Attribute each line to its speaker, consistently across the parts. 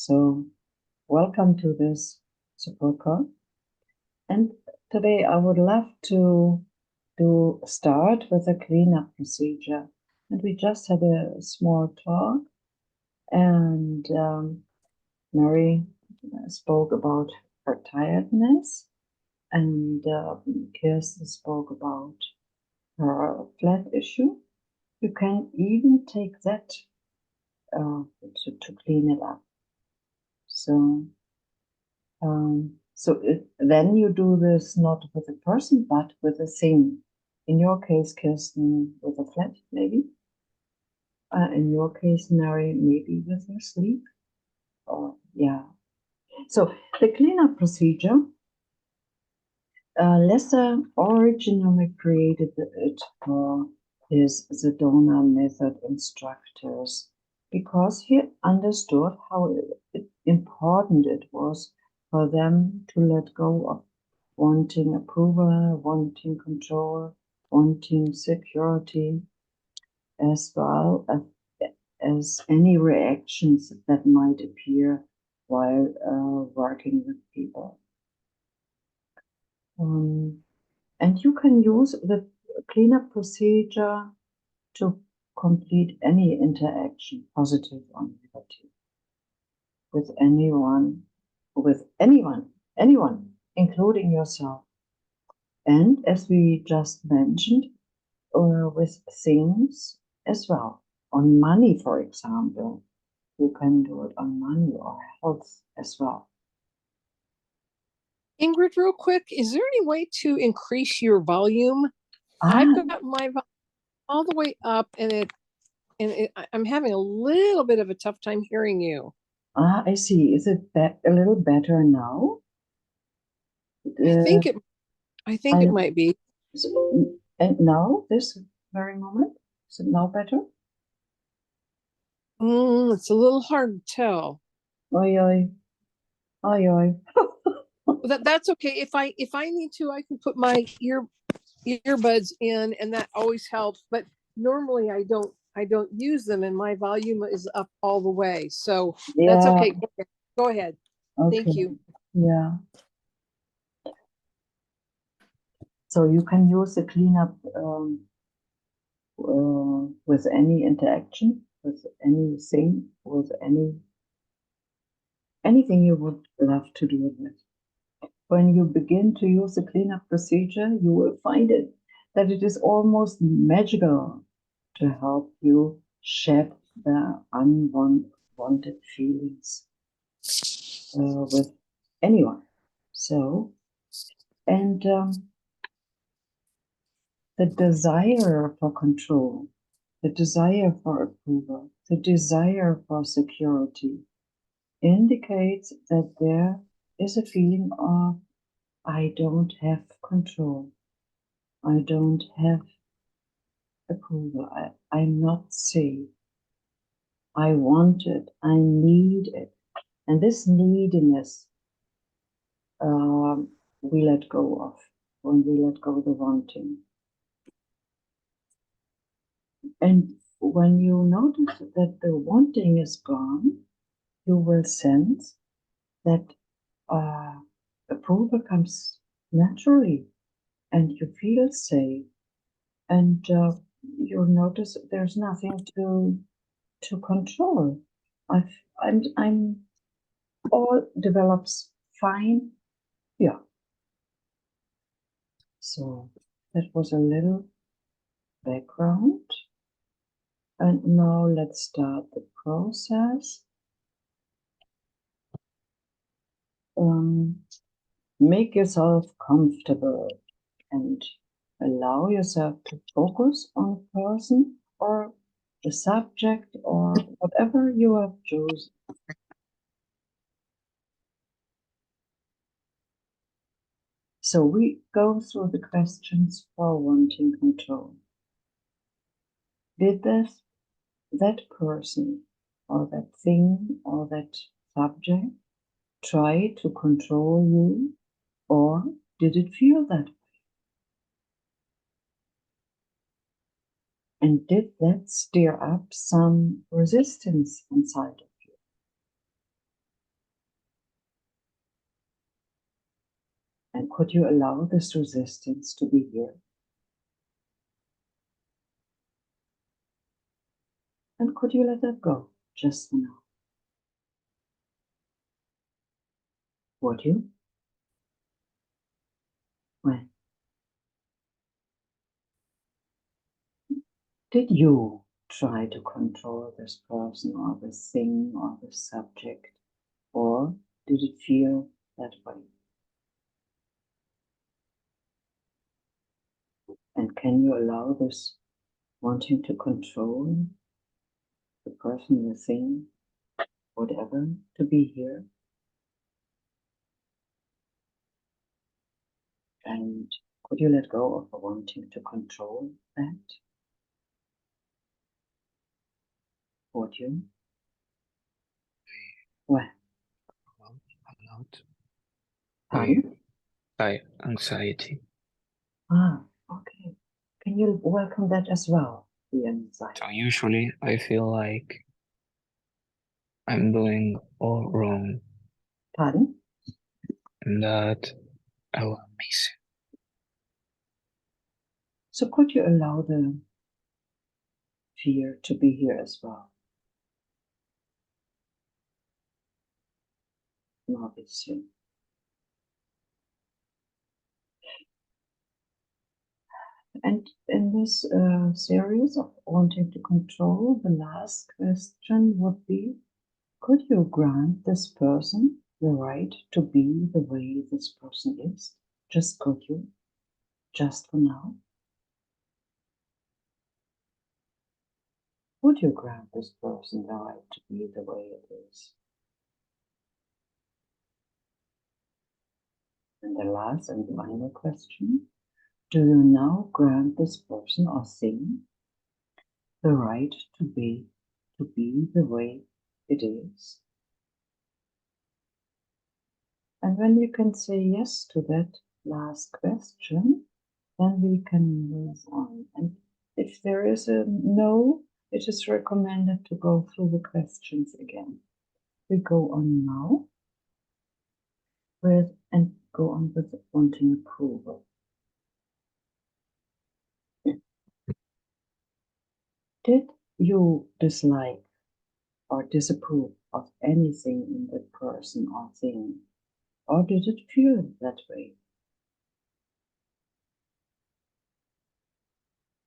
Speaker 1: So, welcome to this support call. And today I would love to start with a cleanup procedure. And we just had a small talk, and Mary spoke about her tiredness, and Kirsten spoke about her flat issue. You can even take that to clean it up. So then you do this not with a person, but with a thing. In your case, Kirsten, with a flat, maybe. In your case, Mary, maybe with her sleep. Or yeah. So the cleanup procedure, Lesser originally created it for his Sedona method instructors because he understood how important it was for them to let go of wanting approval, wanting control, wanting security, as well as any reactions that might appear while working with people. And you can use the cleanup procedure to complete any interaction, positive or negative, with anyone, including yourself. And as we just mentioned, with things as well. On money, for example, you can do it on money or health as well.
Speaker 2: Ingrid, real quick, is there any way to increase your volume? I've got my volume all the way up, and I'm having a little bit of a tough time hearing you.
Speaker 1: I see. Is it a little better now?
Speaker 2: I think it might be.
Speaker 1: And now, this very moment, is it now better?
Speaker 2: It's a little hard to tell.
Speaker 1: Oi, oi. Oi, oi.
Speaker 2: That's okay. If I need to, I can put my earbuds in, and that always helps. But normally I don't use them, and my volume is up all the way. So that's okay. Go ahead.
Speaker 1: Okay.
Speaker 2: Thank you.
Speaker 1: Yeah. So you can use the cleanup with any interaction, with anything, with anything you would love to do with it. When you begin to use the cleanup procedure, you will find that it is almost magical to help you shed the unwanted feelings with anyone. So, and the desire for control, the desire for approval, the desire for security indicates that there is a feeling of, I don't have control. I don't have approval. I'm not safe. I want it. I need it. And this neediness we let go of when we let go of the wanting. And when you notice that the wanting is gone, you will sense that approval comes naturally and you feel safe. And you'll notice there's nothing to control. I'm all develops fine. Yeah. So that was a little background. And now let's start the process. Make yourself comfortable and allow yourself to focus on a person or the subject or whatever you have chosen. So we go through the questions for wanting control. Did that person or that thing or that subject try to control you, or did it feel that way? And did that stir up some resistance inside of you? And could you allow this resistance to be here? And could you let it go just for now? Would you? When? Did you try to control this person or this thing or this subject? Or did it feel that way? And can you allow this wanting to control the person, the thing, whatever, to be here? And could you let go of the wanting to control that? Would you? Well,
Speaker 3: Allowed
Speaker 1: pardon?
Speaker 3: by anxiety.
Speaker 1: Ah, okay. Can you welcome that as well, the anxiety?
Speaker 3: So usually I feel like I'm doing all wrong
Speaker 1: Pardon?
Speaker 3: and that I will miss it.
Speaker 1: So could you allow the fear to be here as well? Obviously. And in this series of wanting to control, the last question would be, could you grant this person the right to be the way this person is? Just could you? Just for now? Would you grant this person the right to be the way it is? And the last and final question, do you now grant this person or thing the right to be the way it is? And when you can say yes to that last question, then we can move on. And if there is a no, it is recommended to go through the questions again. We go on now with wanting approval. Did you dislike or disapprove of anything in that person or thing? Or did it feel that way?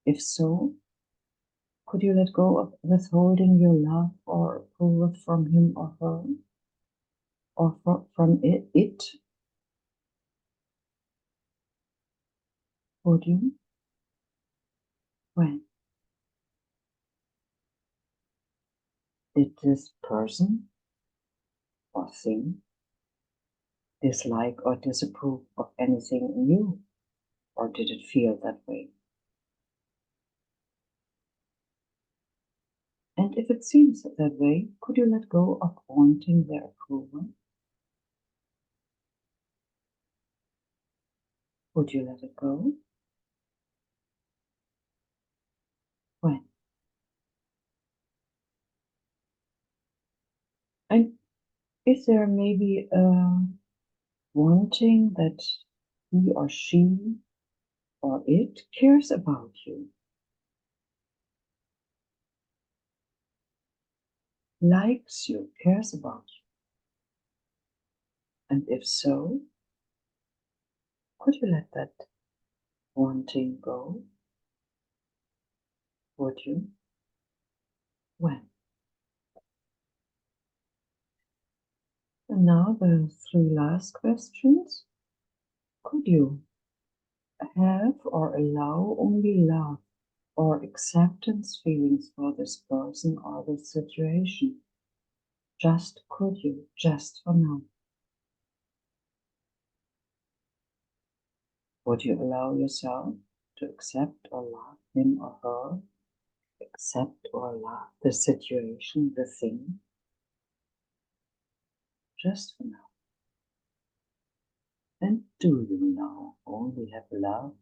Speaker 1: If so, could you let go of withholding your love or approval from him or her? Or from it? Would you? When? Did this person or thing dislike or disapprove of anything in you? Or did it feel that way? And if it seems that way, could you let go of wanting their approval? Would you let it go? When? And is there maybe a wanting that he or she or it cares about you? Likes you, cares about you? And if so, could you let that wanting go? Would you? When? And now the three last questions. Could you have or allow only love or acceptance feelings for this person or this situation? Just could you, just for now? Would you allow yourself to accept or love him or her? Accept or love the situation, the thing? Just for now. And do you now only have love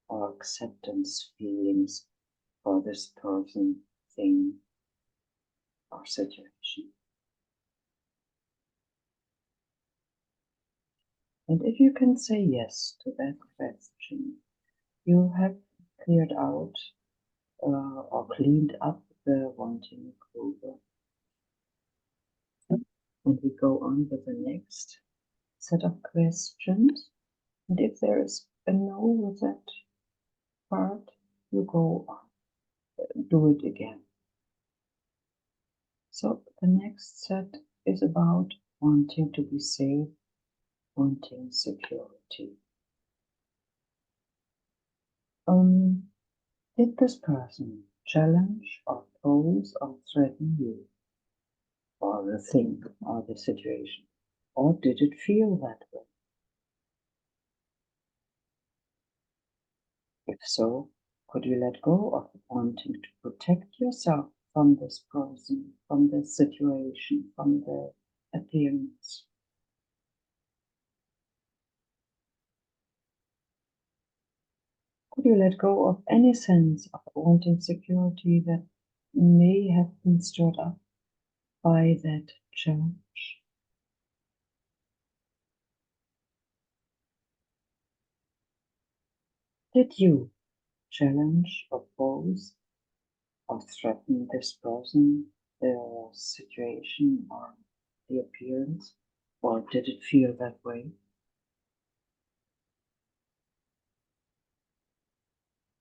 Speaker 1: or acceptance feelings for this person, thing, or situation? And if you can say yes to that question, you have cleared out or cleaned up the wanting over. And we go on with the next set of questions. And if there is a no with that part, you go on, do it again. So the next set is about wanting to be safe, wanting security. Did this person challenge or pose or threaten you, or the thing, or the situation? Or did it feel that way? If so, could you let go of wanting to protect yourself from this person, from this situation, from the appearance? Could you let go of any sense of wanting security that may have been stirred up by that challenge? Did you challenge, oppose, or threaten this person, the situation, or the appearance? Or did it feel that way?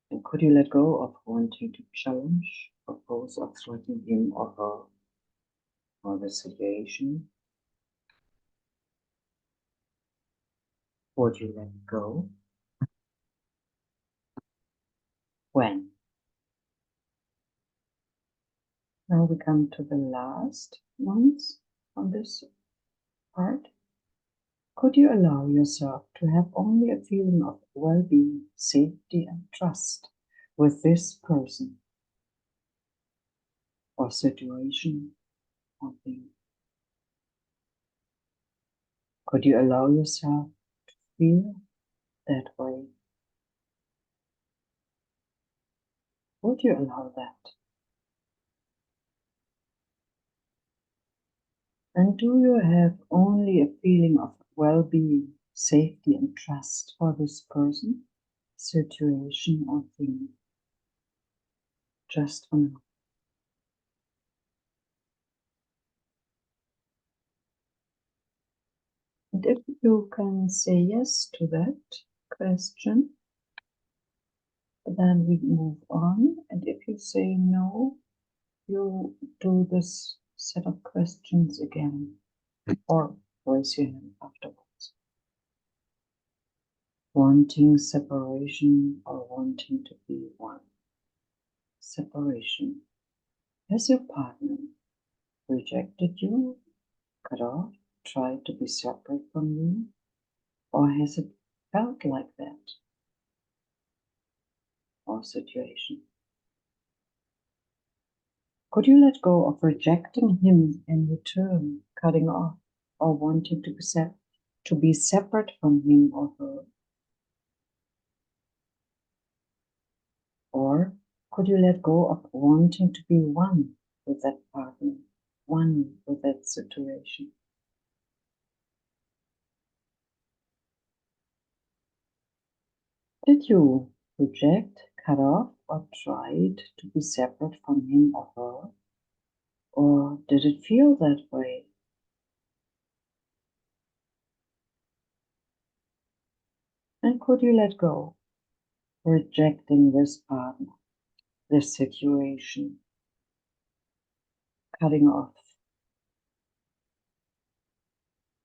Speaker 1: And could you let go of wanting to challenge, oppose, or threaten him or her or the situation? Would you let go? When? Now we come to the last ones on this part. Could you allow yourself to have only a feeling of well-being, safety, and trust with this person or situation or thing? Could you allow yourself to feel that way? Would you allow that? And do you have only a feeling of well-being, safety, and trust for this person, situation, or thing? Just for now. And if you can say yes to that question, then we move on. And if you say no, you do this set of questions again, or raise your hand afterwards. Wanting separation or wanting to be one. Separation. Has your partner rejected you, cut off, tried to be separate from you? Or has it felt like that? Or situation? Could you let go of rejecting him in return, cutting off, or wanting to be separate from him or her? Or could you let go of wanting to be one with that partner, one with that situation? Did you reject, cut off, or tried to be separate from him or her? Or did it feel that way? And could you let go, rejecting this partner, this situation, cutting off?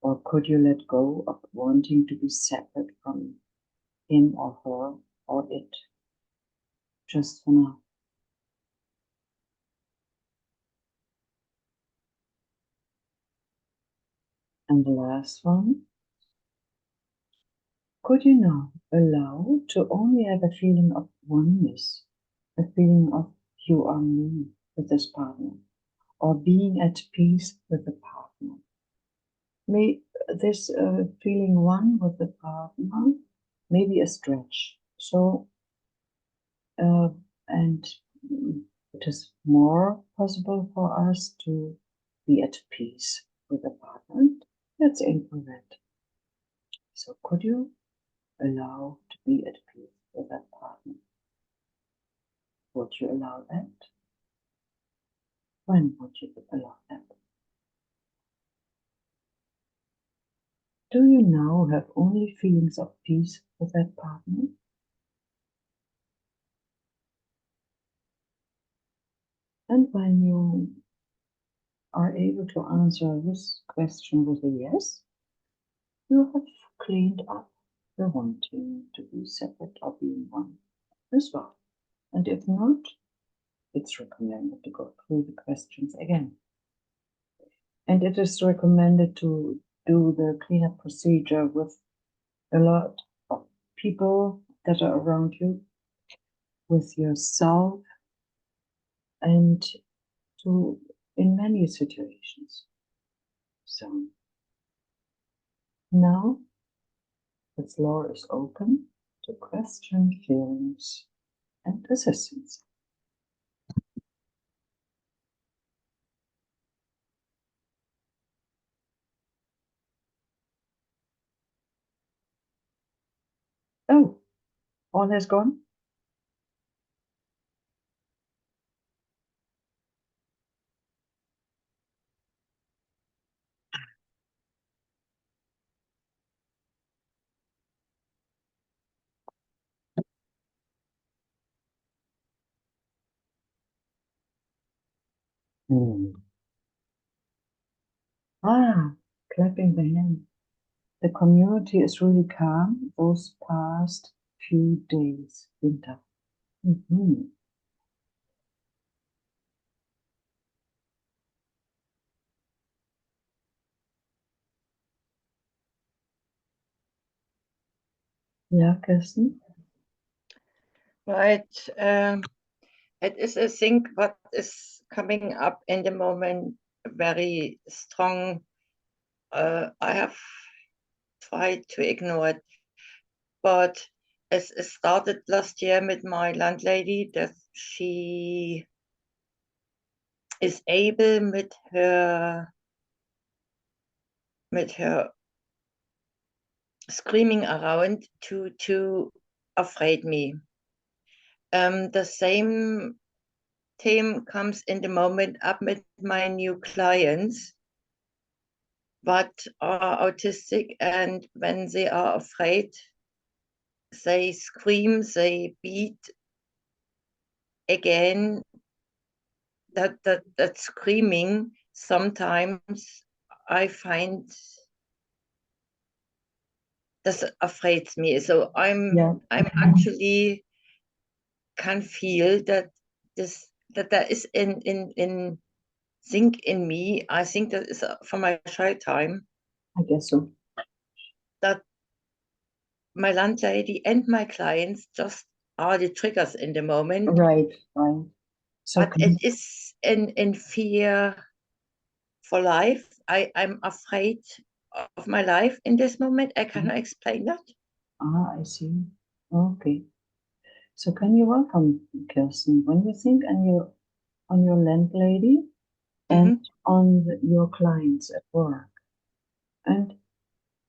Speaker 1: Or could you let go of wanting to be separate from him or her or it, just for now? And the last one, could you now allow to only have a feeling of oneness, a feeling of you are me with this partner, or being at peace with the partner? May this feeling one with the partner may be a stretch. So, and it is more possible for us to be at peace with the partner. Let's aim for that. So could you allow to be at peace with that partner? Would you allow that? When would you allow that? Do you now have only feelings of peace with that partner? And when you are able to answer this question with a yes, you have cleaned up the wanting to be separate or being one as well. And if not, it's recommended to go through the questions again. And it is recommended to do the cleanup procedure with a lot of people that are around you, with yourself, and to in many situations. So now the floor is open to question, feelings, and assistance. Oh, all has gone? Ah, clapping the hand. The community is really calm those past few days, winter. Yeah, Kirsten?
Speaker 4: Right. It is, I think, what is coming up in the moment very strong. I have tried to ignore it, but it started last year with my landlady that she is able with her screaming around to afraid me. The same theme comes in the moment up with my new clients that are autistic, and when they are afraid, they scream, they beat again. That screaming sometimes I find this afraids me. So I'm actually can feel that there is in think in me. I think that is from my shy time.
Speaker 1: I guess so.
Speaker 4: That my landlady and my clients just are the triggers in the moment.
Speaker 1: Right, right. So
Speaker 4: but it is in fear for life. I'm afraid of my life in this moment. I cannot explain that.
Speaker 1: I see. Okay. So can you welcome Kirsten when you think on your landlady and on your clients at work, and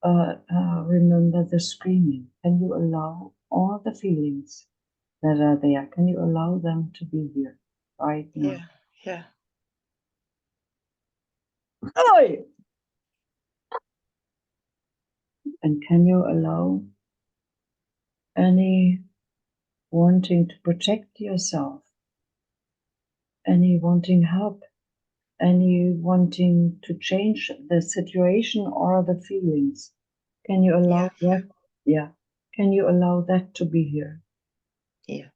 Speaker 1: remember the screaming. Can you allow all the feelings that are there? Can you allow them to be here right now?
Speaker 4: Yeah.
Speaker 1: Oi! And can you allow any wanting to protect yourself, any wanting help, any wanting to change the situation or the feelings? Can you allow that? Yeah. Can you allow that to be here?
Speaker 4: Yeah.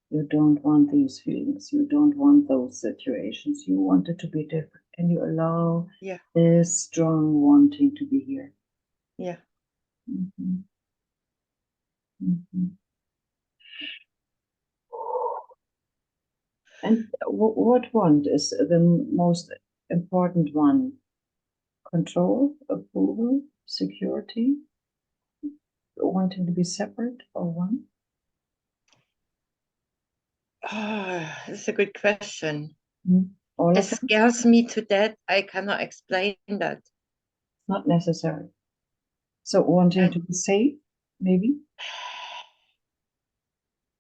Speaker 1: You don't want these feelings. You don't want those situations. You want it to be different. Can you allow this strong wanting to be here?
Speaker 4: Yeah.
Speaker 1: Mm-hmm. Mm-hmm. And what want is the most important one? Control, approval, security, wanting to be separate or one?
Speaker 4: That's a good question.
Speaker 1: All
Speaker 4: it
Speaker 1: of them?
Speaker 4: Scares me to death. I cannot explain that.
Speaker 1: Not necessary. So wanting
Speaker 4: And
Speaker 1: to be safe, maybe?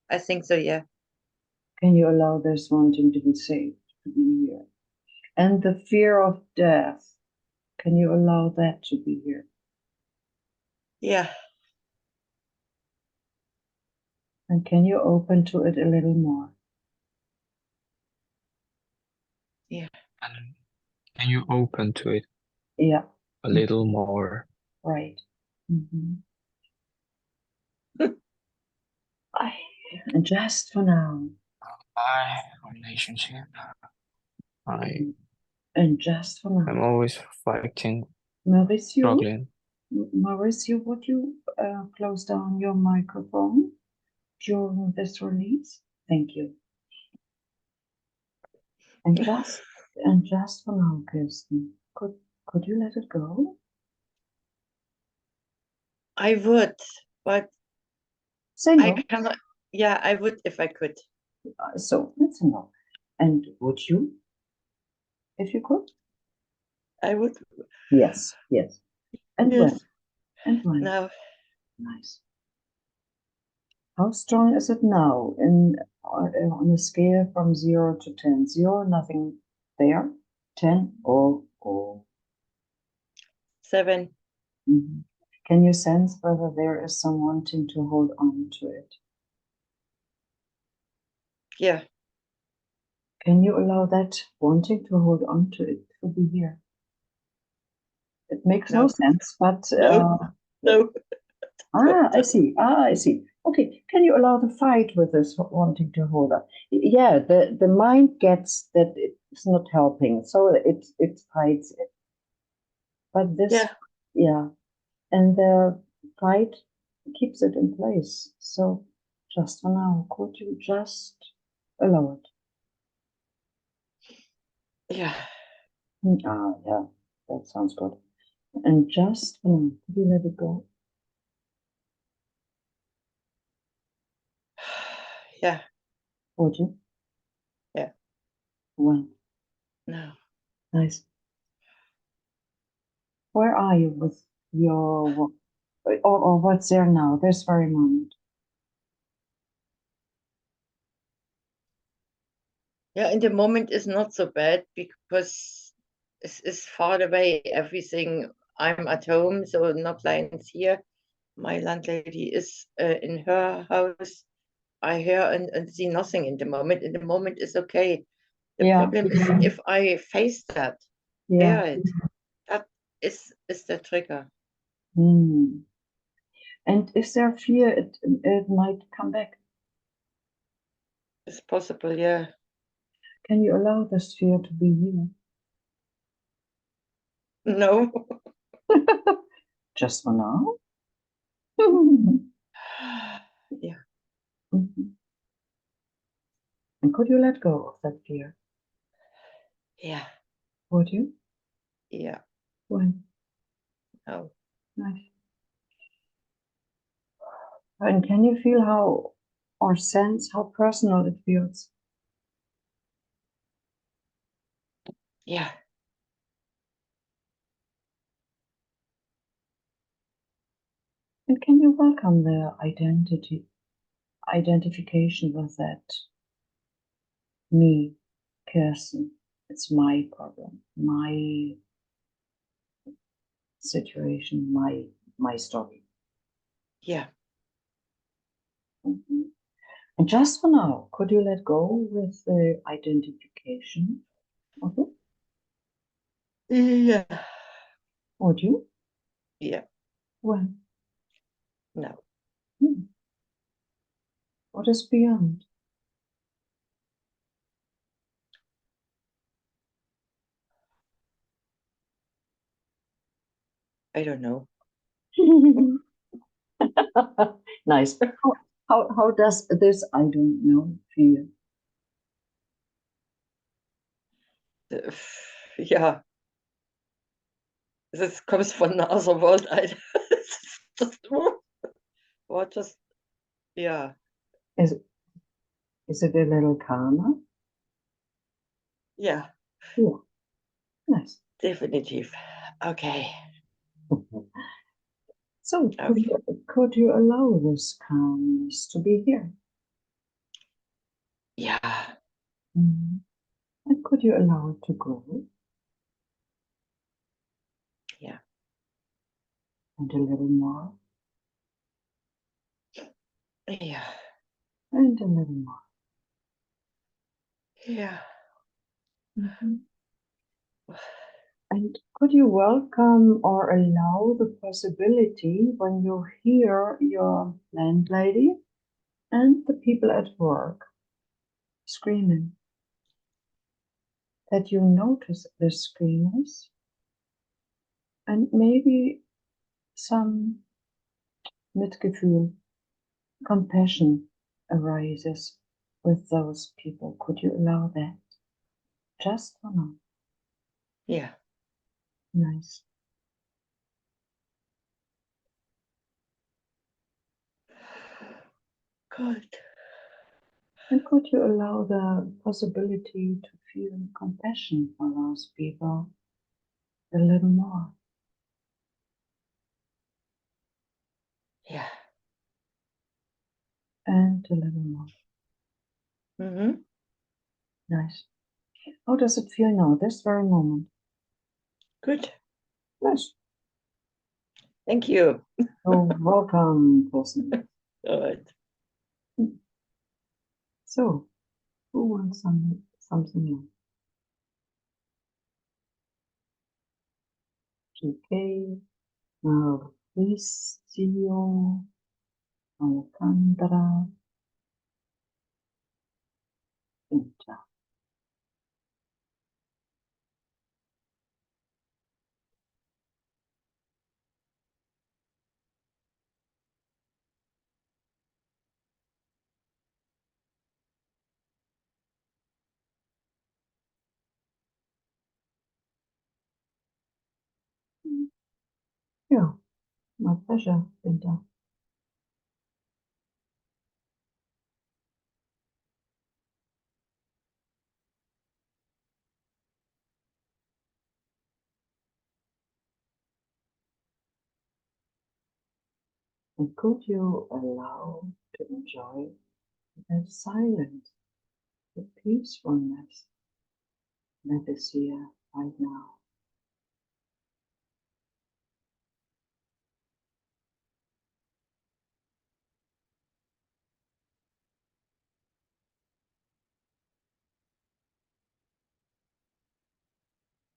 Speaker 4: I think so, yeah.
Speaker 1: Can you allow this wanting to be safe to be here? And the fear of death, can you allow that to be here?
Speaker 4: Yeah.
Speaker 1: And can you open to it a little more?
Speaker 3: And can you open to it
Speaker 1: Yeah,
Speaker 3: a little more?
Speaker 1: right. Mhm. And just for now,
Speaker 3: My relationship,
Speaker 1: and just for
Speaker 3: I'm
Speaker 1: now,
Speaker 3: always fighting,
Speaker 1: Mauricio,
Speaker 3: struggling.
Speaker 1: Mauricio, would you close down your microphone during this release? Thank you. And just for now, Kirsten, could you let it go?
Speaker 4: I would, but
Speaker 1: Say
Speaker 4: I
Speaker 1: no.
Speaker 4: cannot. Yeah, I would if I could.
Speaker 1: So that's a no. And would you, if you could?
Speaker 4: I would.
Speaker 1: Yes, yes. And when?
Speaker 4: Yes.
Speaker 1: And when?
Speaker 4: No.
Speaker 1: Nice. How strong is it now on a scale from 0 to 10? 0, nothing there. 10, oh.
Speaker 4: 7.
Speaker 1: Mhm. Can you sense whether there is some wanting to hold on to it?
Speaker 4: Yeah.
Speaker 1: Can you allow that wanting to hold on to it to be here? It makes no
Speaker 4: No.
Speaker 1: sense, but
Speaker 4: No. No.
Speaker 1: I see. I see. Okay, can you allow the fight with this wanting to hold up? Yeah, the mind gets that it's not helping, so it fights it. But this,
Speaker 4: Yeah.
Speaker 1: yeah, and the fight keeps it in place. So just for now, could you just allow it?
Speaker 4: Yeah.
Speaker 1: Yeah, that sounds good. And just for now, could you let it go?
Speaker 4: Yeah.
Speaker 1: Would you?
Speaker 4: Yeah.
Speaker 1: When?
Speaker 4: No.
Speaker 1: Nice. Where are you with your or what's there now, this very moment?
Speaker 4: Yeah, in the moment is not so bad because it's far away. Everything. I'm at home, so no clients here. My landlady is in her house. I hear and see nothing in the moment. In the moment is okay. The
Speaker 1: Yeah,
Speaker 4: problem is if I face that,
Speaker 1: yeah.
Speaker 4: hear it, that is the trigger.
Speaker 1: Hmm. And is there fear it might come back?
Speaker 4: It's possible, yeah.
Speaker 1: Can you allow this fear to be here?
Speaker 4: No.
Speaker 1: Just for now?
Speaker 4: Yeah.
Speaker 1: Mhm. And could you let go of that fear?
Speaker 4: Yeah.
Speaker 1: Would you?
Speaker 4: Yeah.
Speaker 1: When?
Speaker 4: No.
Speaker 1: Nice. And can you feel how or sense how personal it feels?
Speaker 4: Yeah.
Speaker 1: And can you welcome the identification with that me, Kirsten? It's my problem, my situation, my story.
Speaker 4: Yeah.
Speaker 1: Mhm. And just for now, could you let go with the identification of it?
Speaker 4: Yeah.
Speaker 1: Would you?
Speaker 4: Yeah.
Speaker 1: When?
Speaker 4: No.
Speaker 1: Hmm. What is beyond?
Speaker 4: I don't know.
Speaker 1: Nice. How does this I don't know feel?
Speaker 4: Yeah. This comes from another world. It's just, or just, yeah.
Speaker 1: Is is it a little calmer?
Speaker 4: Yeah.
Speaker 1: Yeah. Nice.
Speaker 4: Definitive. Okay.
Speaker 1: So
Speaker 4: Okay.
Speaker 1: could you allow this calmness to be here?
Speaker 4: Yeah.
Speaker 1: Mhm. And could you allow it to grow?
Speaker 4: Yeah.
Speaker 1: And a little more,
Speaker 4: Yeah.
Speaker 1: and a little more.
Speaker 4: Yeah.
Speaker 1: Mhm. And could you welcome or allow the possibility when you hear your landlady and the people at work screaming, that you notice the screamers and maybe some Mitgefühl, compassion arises with those people? Could you allow that? Just for now.
Speaker 4: Yeah.
Speaker 1: Nice.
Speaker 4: Good.
Speaker 1: And could you allow the possibility to feel compassion for those people a little more?
Speaker 4: Yeah.
Speaker 1: And a little more.
Speaker 4: Mm-hmm.
Speaker 1: Nice. How does it feel now, this very moment?
Speaker 4: Good.
Speaker 1: Nice.
Speaker 4: Thank you.
Speaker 1: So, welcome, person.
Speaker 4: Good.
Speaker 1: So, who wants something new? GK, Mauricio, Alejandra, Inta. Yeah, my pleasure, Inta. And could you allow to enjoy that silence, the peacefulness that is here right now?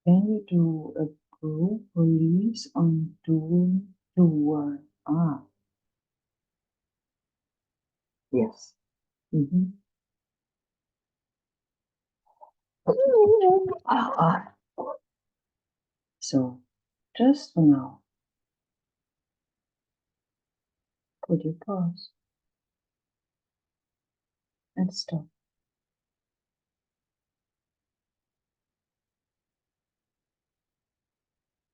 Speaker 1: Can you do a group release on doing doer? Ah, yes. Mhm. Ah, ah. So, just for now, could you pause and stop?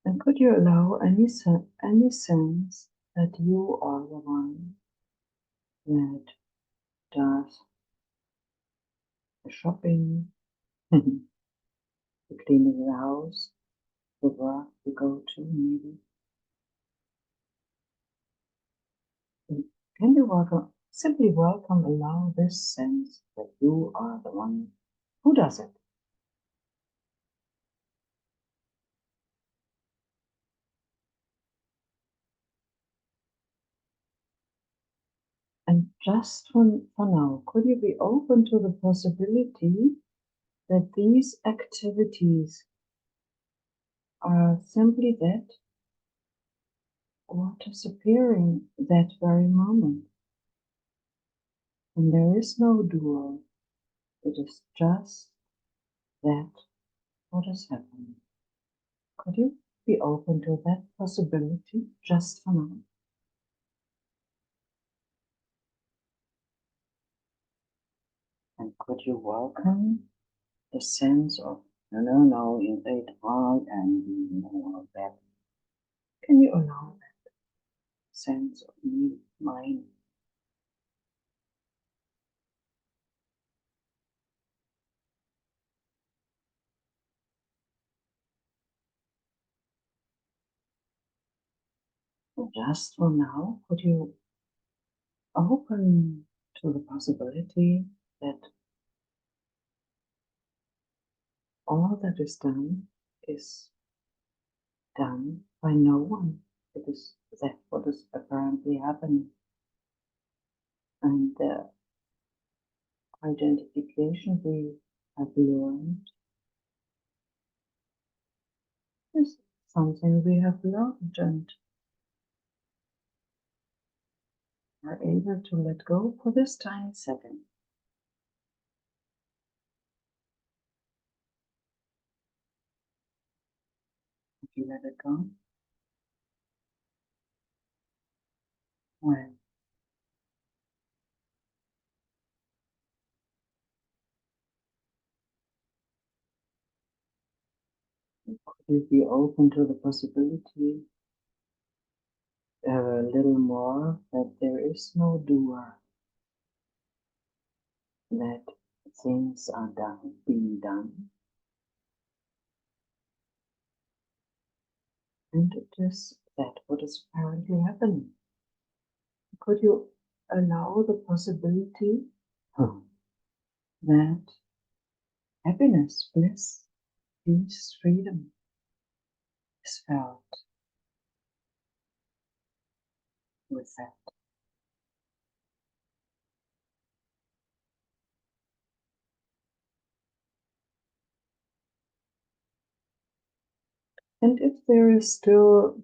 Speaker 1: And could you allow any sense that you are the one that does the shopping, the cleaning the house, the work you go to, maybe? And can you simply welcome, allow this sense that you are the one who does it? And just for now, could you be open to the possibility that these activities are simply that, or disappearing that very moment? And there is no dual, it is just that what is happening. Could you be open to that possibility just for now? And could you welcome the sense of, no, Ingrid, I am more of that? Can you allow that sense of me, mine? Just for now, could you open to the possibility that all that is done by no one? It is that what is apparently happening. And the identification we have learned is something we have learned and are able to let go for this tiny second. If you let it go, well, could you be open to the possibility a little more that there is no doer, that things are being done, and it is that what is apparently happening. Could you allow the possibility that happiness, bliss, peace, freedom is felt with that? And if there is still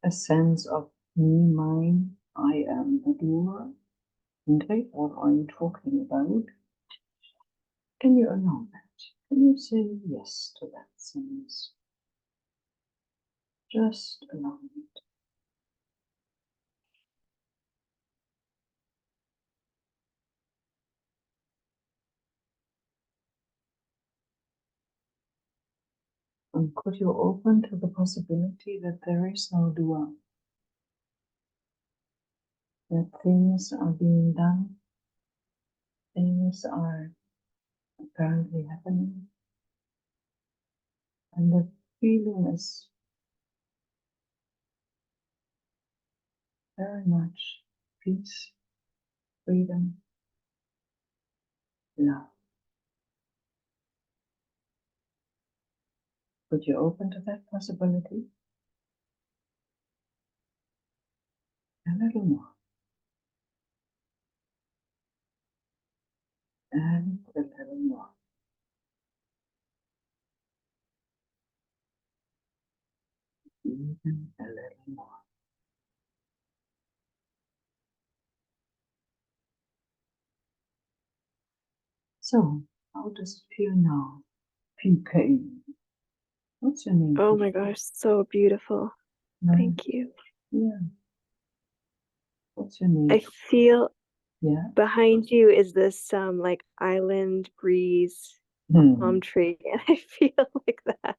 Speaker 1: a sense of me, mine, I am the doer, Ingrid, what are you talking about? Can you allow that? Can you say yes to that sense? Just allow it. And could you open to the possibility that there is no doer? That things are being done, things are apparently happening, and the feeling is very much peace, freedom, love. Could you open to that possibility? A little more. And a little more. Even a little more. So, how does it feel now? PK. What's your name?
Speaker 5: Oh my gosh, so beautiful.
Speaker 1: No?
Speaker 5: Thank you.
Speaker 1: Yeah. What's your name?
Speaker 5: I feel
Speaker 1: Yeah.
Speaker 5: behind you is this like island breeze palm tree, and I feel like that.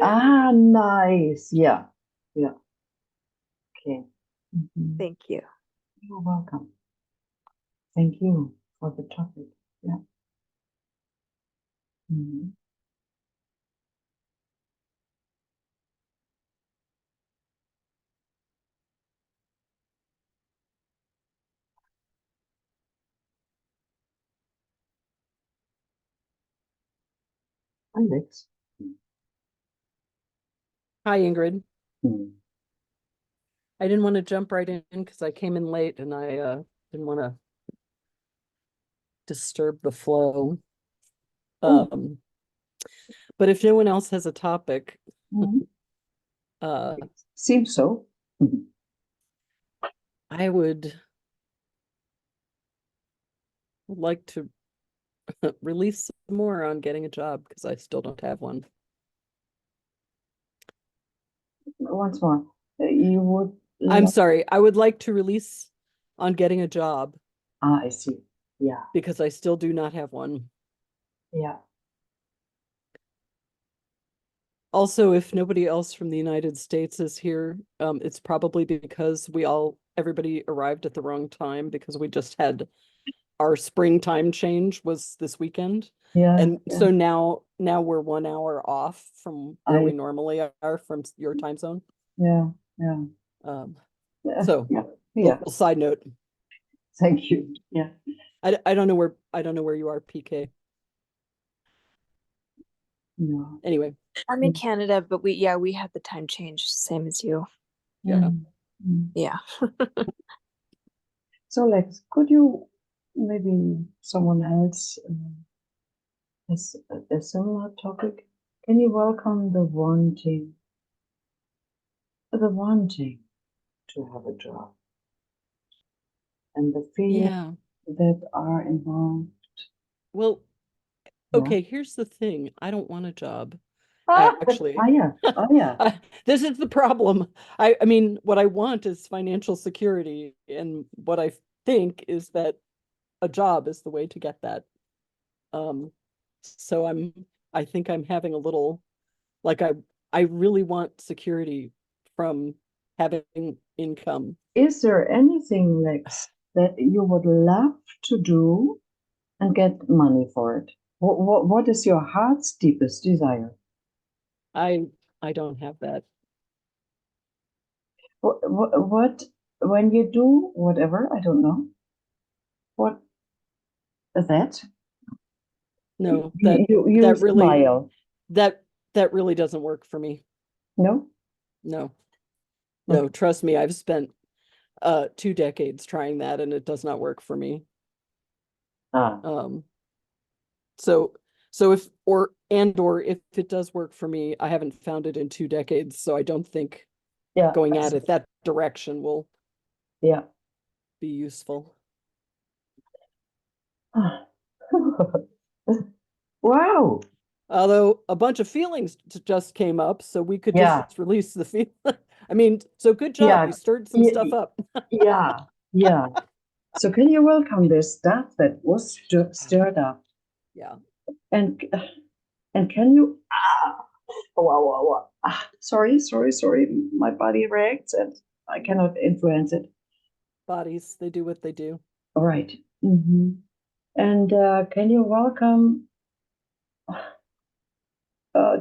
Speaker 1: Ah, nice. Yeah. Yeah. Okay.
Speaker 5: Thank you.
Speaker 1: You're welcome. Thank you for the topic. Yeah. Alex.
Speaker 6: Hi, Ingrid.
Speaker 1: Hmm.
Speaker 6: I didn't want to jump right in because I came in late and I didn't want to disturb the flow.
Speaker 1: Oh.
Speaker 6: But if no one else has a topic,
Speaker 1: Mhm.
Speaker 6: uh,
Speaker 1: Seems so.
Speaker 6: I would like to release some more on getting a job because I still don't have one.
Speaker 1: Once more. You would.
Speaker 6: I'm sorry. I would like to release on getting a job
Speaker 1: Ah, I see. Yeah.
Speaker 6: because I still do not have one.
Speaker 1: Yeah.
Speaker 6: Also, if nobody else from the United States is here, it's probably because everybody arrived at the wrong time because we just had our springtime change was this weekend.
Speaker 1: Yeah.
Speaker 6: And
Speaker 1: yeah.
Speaker 6: so now we're 1 hour off from where we normally are from your time zone.
Speaker 1: Yeah. Yeah.
Speaker 6: So,
Speaker 1: yeah, yeah.
Speaker 6: little side note.
Speaker 1: Thank you. Yeah.
Speaker 6: I don't know where you are, PK.
Speaker 1: No.
Speaker 6: Anyway,
Speaker 5: I'm in Canada, but we had the time change, same as you.
Speaker 6: yeah.
Speaker 5: Yeah.
Speaker 1: So, Lex, could you maybe someone else has a similar topic? Can you welcome the wanting to have a job and the feelings
Speaker 6: Yeah.
Speaker 1: that are involved?
Speaker 6: Well,
Speaker 1: Yeah.
Speaker 6: okay, here's the thing. I don't want a job.
Speaker 1: Ah,
Speaker 6: Actually,
Speaker 1: yeah. Oh, yeah.
Speaker 6: this is the problem. I mean, what I want is financial security, and what I think is that a job is the way to get that. So I think I'm having a little, like, I really want security from having income.
Speaker 1: Is there anything, Lex, that you would love to do and get money for it? What is your heart's deepest desire?
Speaker 6: I don't have that.
Speaker 1: What when you do whatever, I don't know, what is that?
Speaker 6: No,
Speaker 1: You
Speaker 6: that really
Speaker 1: smile.
Speaker 6: that really doesn't work for me.
Speaker 1: No?
Speaker 6: No.
Speaker 1: Okay.
Speaker 6: No, trust me, I've spent 2 decades trying that and it does not work for me.
Speaker 1: Ah,
Speaker 6: So if or if it does work for me, I haven't found it in 2 decades, so I don't think
Speaker 1: yeah.
Speaker 6: going at it that direction will
Speaker 1: Yeah.
Speaker 6: be useful.
Speaker 1: Wow.
Speaker 6: Although a bunch of feelings just came up, so we could
Speaker 1: Yeah.
Speaker 6: just release the feel. I mean, so good job.
Speaker 1: Yeah.
Speaker 6: You stirred some stuff up.
Speaker 1: Yeah. Yeah. So can you welcome this stuff that was stirred up?
Speaker 6: Yeah.
Speaker 1: And can you sorry. My body reacts and I cannot influence it.
Speaker 6: Bodies, they do what they do.
Speaker 1: All right. And can you welcome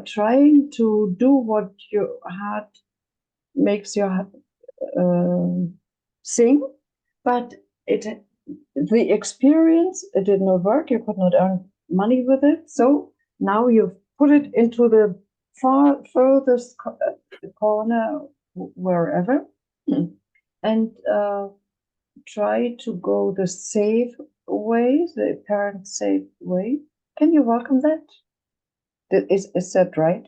Speaker 1: trying to do what your heart makes your heart sing, but the experience, it did not work. You could not earn money with it. So now you've put it into the furthest corner, wherever, and try to go the safe way, the apparent safe way. Can you welcome that? Is that right?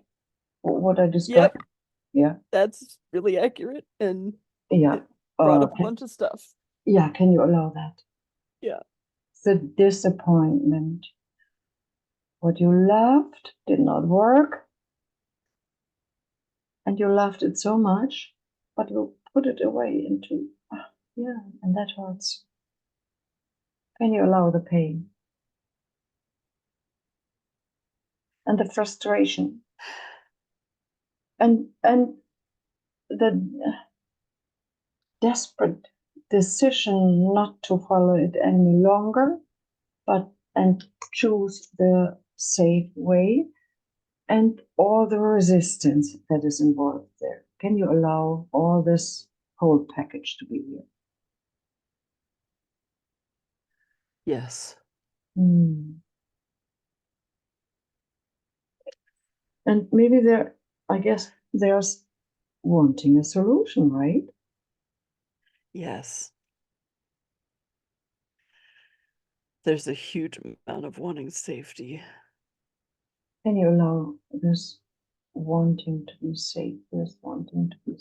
Speaker 1: What I described?
Speaker 6: Yep,
Speaker 1: Yeah.
Speaker 6: that's really accurate, and
Speaker 1: Yeah.
Speaker 6: it brought up a bunch of stuff.
Speaker 1: Yeah. Can you allow that?
Speaker 6: Yeah.
Speaker 1: The disappointment. What you loved did not work, and you loved it so much, but you put it away into, yeah, and that hurts. Can you allow the pain and the frustration and the desperate decision not to follow it any longer, but and choose the safe way and all the resistance that is involved there? Can you allow all this whole package to be here?
Speaker 6: Yes.
Speaker 1: And maybe I guess there's wanting a solution, right?
Speaker 6: Yes. There's a huge amount of wanting safety.
Speaker 1: Can you allow this wanting to be safe, this wanting to be,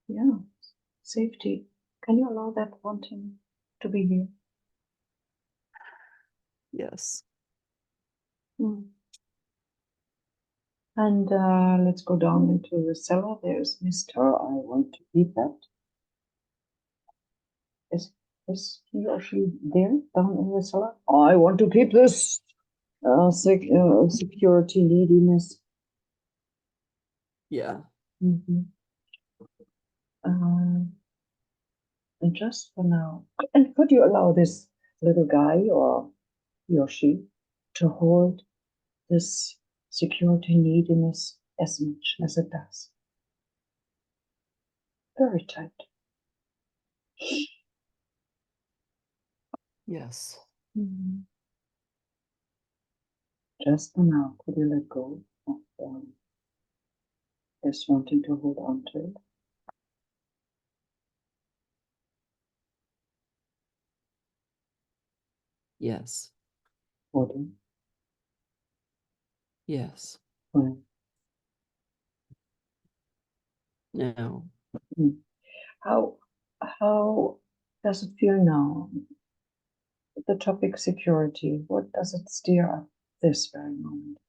Speaker 1: yeah, safety? Can you allow that wanting to be here?
Speaker 6: Yes.
Speaker 1: And let's go down into the cellar. There's Mr. I want to keep that. Is he or she there down in the cellar? I want to keep this security neediness.
Speaker 6: Yeah.
Speaker 1: And just for now, and could you allow this little guy or he or she to hold this security neediness as much as it does? Very tight.
Speaker 6: Yes.
Speaker 1: Mhm. Just for now, could you let go of this wanting to hold on to it?
Speaker 6: Yes.
Speaker 1: Holding.
Speaker 6: Yes.
Speaker 1: Well,
Speaker 6: Now.
Speaker 1: how does it feel now? The topic security, what does it steer up this very moment?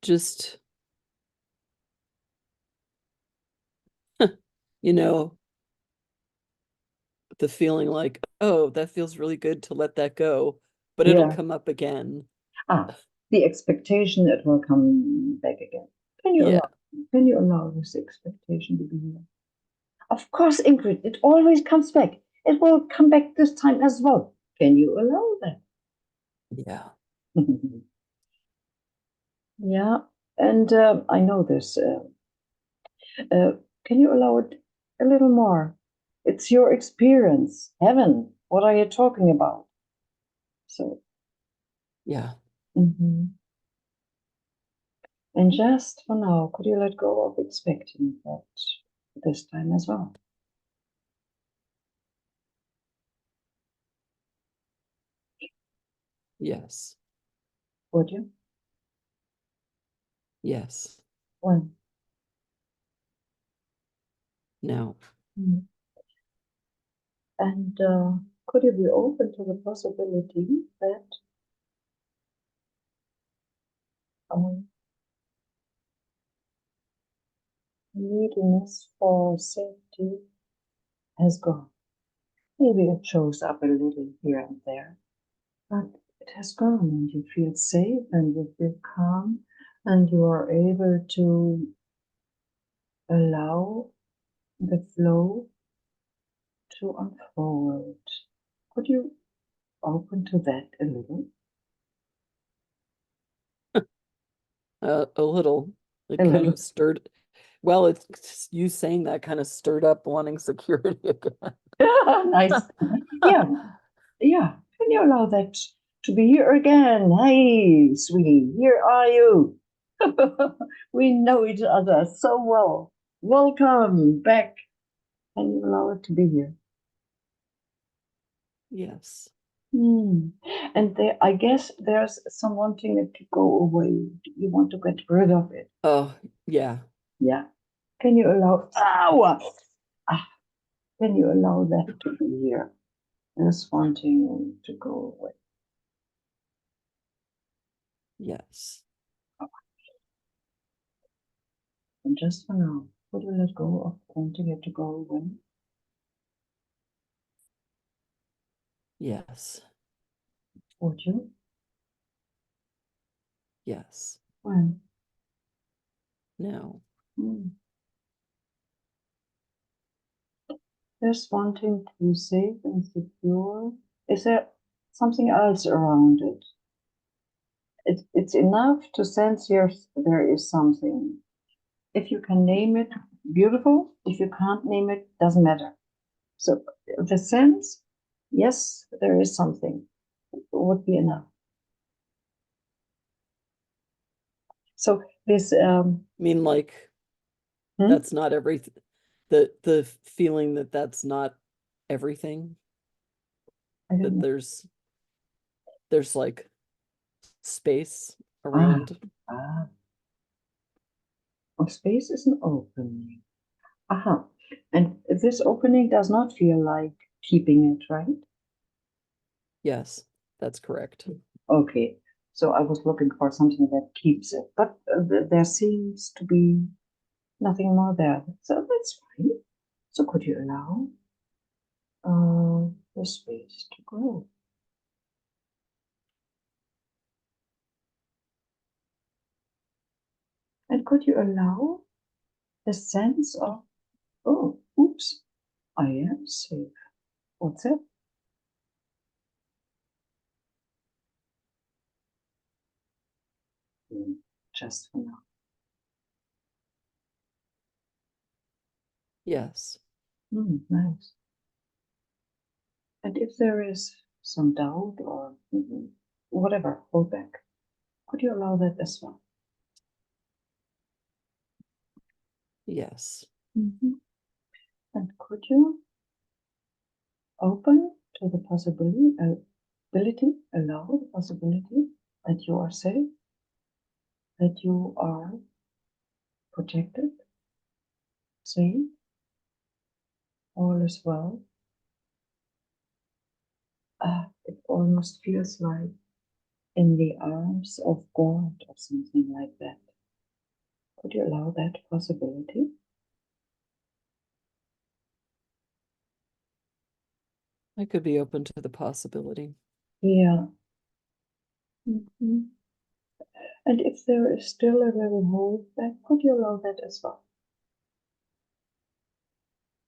Speaker 6: Just you know, the feeling like, oh, that feels really good to let that go, but it'll
Speaker 1: Yeah.
Speaker 6: come up again.
Speaker 1: The expectation it will come back again. Can you allow this expectation to be here? Of course, Ingrid, it always comes back. It will come back this time as well. Can you allow that?
Speaker 6: Yeah.
Speaker 1: Yeah, and I know this. Can you allow it a little more? It's your experience. Heaven, what are you talking about? So,
Speaker 6: Yeah.
Speaker 1: and just for now, could you let go of expecting that this time as well?
Speaker 6: Yes.
Speaker 1: Would you?
Speaker 6: Yes.
Speaker 1: When?
Speaker 6: Now.
Speaker 1: And could you be open to the possibility that neediness for safety has gone? Maybe it shows up a little here and there, but it has gone, and you feel safe and you feel calm, and you are able to allow the flow to unfold. Could you open to that a little?
Speaker 6: A little. It
Speaker 1: A
Speaker 6: kind
Speaker 1: little.
Speaker 6: of stirred. Well, it's you saying that kind of stirred up wanting security again.
Speaker 1: Nice. Yeah. Yeah. Can you allow that to be here again? Hey, sweetie, here are you. We know each other so well. Welcome back. Can you allow it to be here?
Speaker 6: Yes.
Speaker 1: And there, I guess there's some wanting it to go away. You want to get rid of it.
Speaker 6: Oh, yeah.
Speaker 1: Yeah. Can you allow? Can you allow that to be here? This wanting to go away.
Speaker 6: Yes.
Speaker 1: And just for now, would you let go of wanting it to go away?
Speaker 6: Yes.
Speaker 1: Would you?
Speaker 6: Yes.
Speaker 1: When?
Speaker 6: Now.
Speaker 1: There's wanting to be safe and secure. Is there something else around it? It's enough to sense there is something. If you can name it, beautiful. If you can't name it, doesn't matter. So the sense, yes, there is something, would be enough. So this
Speaker 6: I mean, like, that's not everything. The feeling that that's not everything. That there's like space around.
Speaker 1: Space is an opening. Aha. And this opening does not feel like keeping it, right?
Speaker 6: Yes, that's correct.
Speaker 1: Okay. So I was looking for something that keeps it, but there seems to be nothing more there. So that's fine. So could you allow the space to grow? And could you allow the sense of, oh, oops, I am safe. What's it? just for now.
Speaker 6: Yes.
Speaker 1: Nice. And if there is some doubt or whatever, hold back. Could you allow that as well?
Speaker 6: Yes.
Speaker 1: And could you open to the possibility, allow the possibility that you are safe, that you are protected, safe, all is well. It almost feels like in the arms of God or something like that. Could you allow that possibility?
Speaker 6: I could be open to the possibility.
Speaker 1: Yeah. And if there is still a little hold back, could you allow that as well?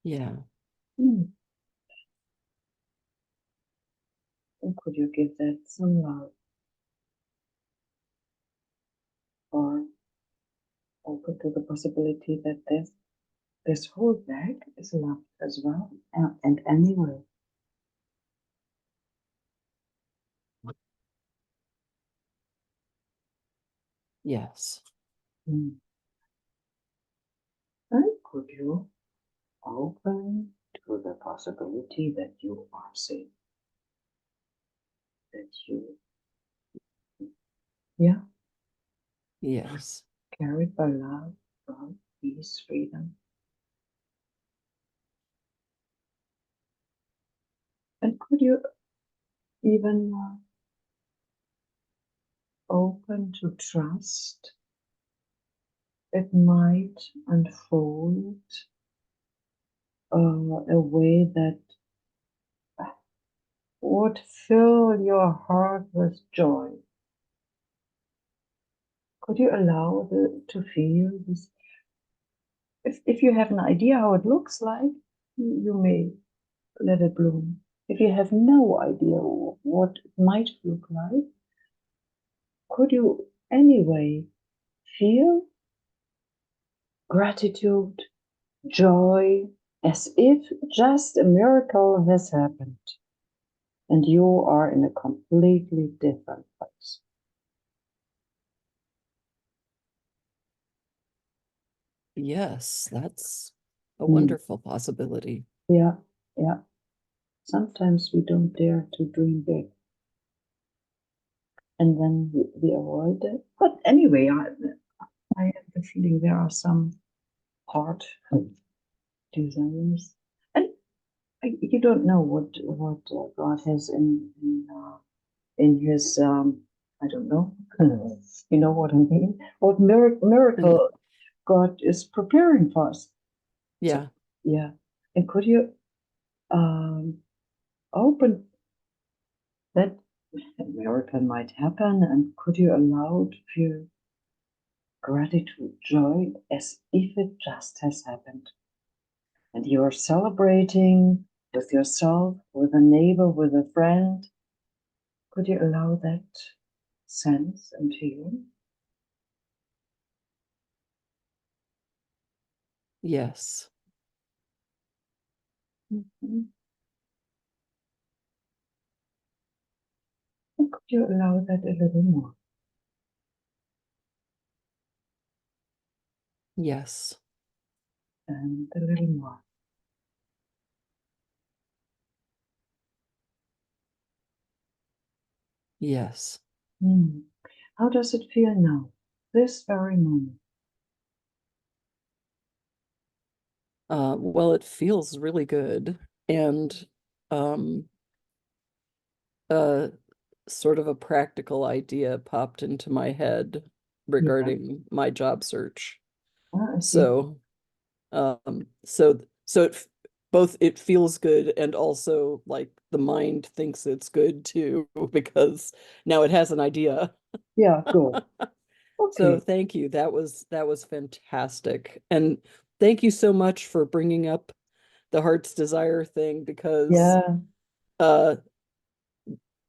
Speaker 6: Yeah.
Speaker 1: And could you give that some love? Or open to the possibility that this hold back is loved as well, and anyway.
Speaker 6: Yes.
Speaker 1: And could you open to the possibility that you are safe? That you,
Speaker 6: Yes.
Speaker 1: carried by love, God, peace, freedom. And could you even open to trust it might unfold a way that would fill your heart with joy? Could you allow to feel this? If you have an idea how it looks like, you may let it bloom. If you have no idea what it might look like, could you anyway feel gratitude, joy, as if just a miracle has happened and you are in a completely different place?
Speaker 6: Yes, that's a wonderful possibility.
Speaker 1: Yeah. Sometimes we don't dare to dream big. And then we avoid it. But anyway, I have the feeling there are some heart desires. And you don't know what God has in his, I don't know, you know what I mean? What miracle God is preparing for us.
Speaker 6: Yeah.
Speaker 1: So, yeah. And could you open that a miracle might happen, and could you allow to feel gratitude, joy, as if it just has happened? And you're celebrating with yourself, with a neighbor, with a friend. Could you allow that sense and feeling?
Speaker 6: Yes.
Speaker 1: And could you allow that a little more?
Speaker 6: Yes.
Speaker 1: And a little more.
Speaker 6: Yes.
Speaker 1: How does it feel now, this very moment?
Speaker 6: Well, it feels really good. And sort of a practical idea popped into my head regarding my job search.
Speaker 1: I see.
Speaker 6: So it feels good, and also like the mind thinks it's good too, because now it has an idea.
Speaker 1: Yeah, good.
Speaker 6: So
Speaker 1: Okay.
Speaker 6: thank you. That was fantastic. And thank you so much for bringing up the heart's desire thing, because
Speaker 1: Yeah.